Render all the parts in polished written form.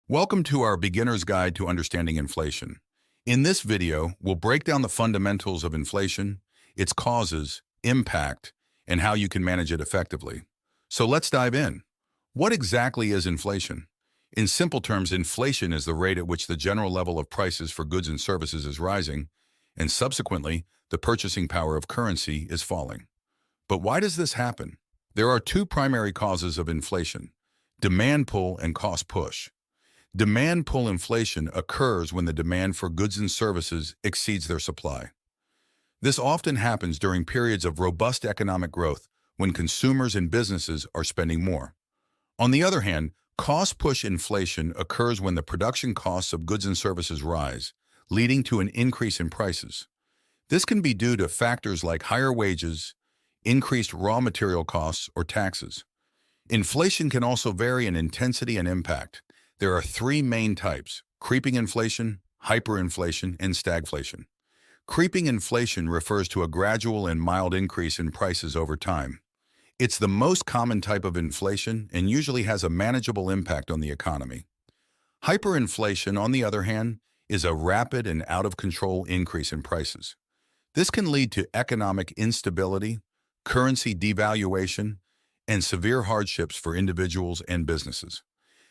Welcome to our Beginner's Guide to Understanding Inflation. In this video, we'll break down the fundamentals of inflation, its causes, impact, and how you can manage it effectively. So let's dive in. What exactly is inflation? In simple terms, inflation is the rate at which the general level of prices for goods and services is rising, and subsequently, the purchasing power of currency is falling. But why does this happen? There are two primary causes of inflation: demand pull and cost push. Demand pull inflation occurs when the demand for goods and services exceeds their supply. This often happens during periods of robust economic growth when consumers and businesses are spending more. On the other hand, cost push inflation occurs when the production costs of goods and services rise, leading to an increase in prices. This can be due to factors like higher wages, increased raw material costs, or taxes. Inflation can also vary in intensity and impact. There are three main types: creeping inflation, hyperinflation, and stagflation. Creeping inflation refers to a gradual and mild increase in prices over time. It's the most common type of inflation and usually has a manageable impact on the economy. Hyperinflation, on the other hand, is a rapid and out-of-control increase in prices. This can lead to economic instability, currency devaluation, and severe hardships for individuals and businesses.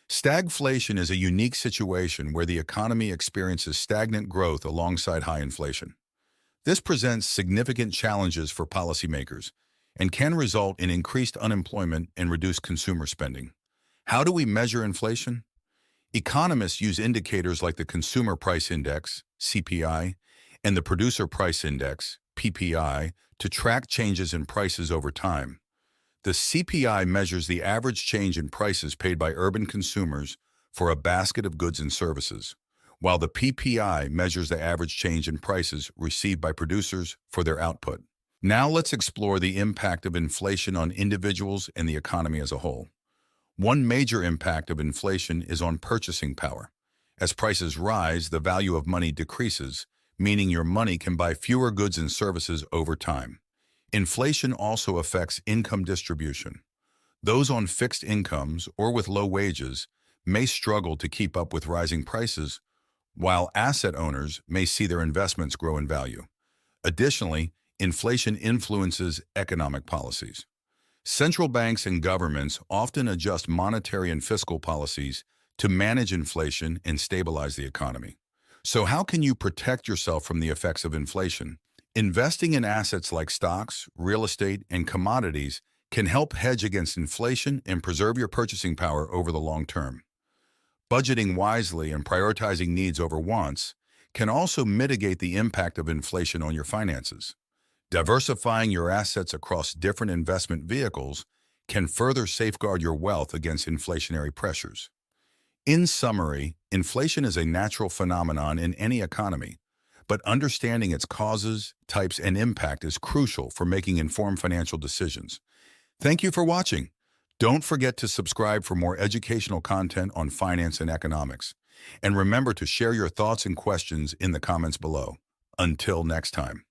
Stagflation is a unique situation where the economy experiences stagnant growth alongside high inflation. This presents significant challenges for policymakers and can result in increased unemployment and reduced consumer spending. How do we measure inflation? Economists use indicators like the Consumer Price Index, CPI, and the Producer Price Index, PPI, to track changes in prices over time. The CPI measures the average change in prices paid by urban consumers for a basket of goods and services, while the PPI measures the average change in prices received by producers for their output. Now let's explore the impact of inflation on individuals and the economy as a whole. One major impact of inflation is on purchasing power. As prices rise, the value of money decreases, meaning your money can buy fewer goods and services over time. Inflation also affects income distribution. Those on fixed incomes or with low wages may struggle to keep up with rising prices, while asset owners may see their investments grow in value. Additionally, inflation influences economic policies. Central banks and governments often adjust monetary and fiscal policies to manage inflation and stabilize the economy. So how can you protect yourself from the effects of inflation? Investing in assets like stocks, real estate, and commodities can help hedge against inflation and preserve your purchasing power over the long term. Budgeting wisely and prioritizing needs over wants can also mitigate the impact of inflation on your finances. Diversifying your assets across different investment vehicles can further safeguard your wealth against inflationary pressures. In summary, inflation is a natural phenomenon in any economy, but understanding its causes, types, and impact is crucial for making informed financial decisions. Thank you for watching. Don't forget to subscribe for more educational content on finance and economics. And remember to share your thoughts and questions in the comments below. Until next time.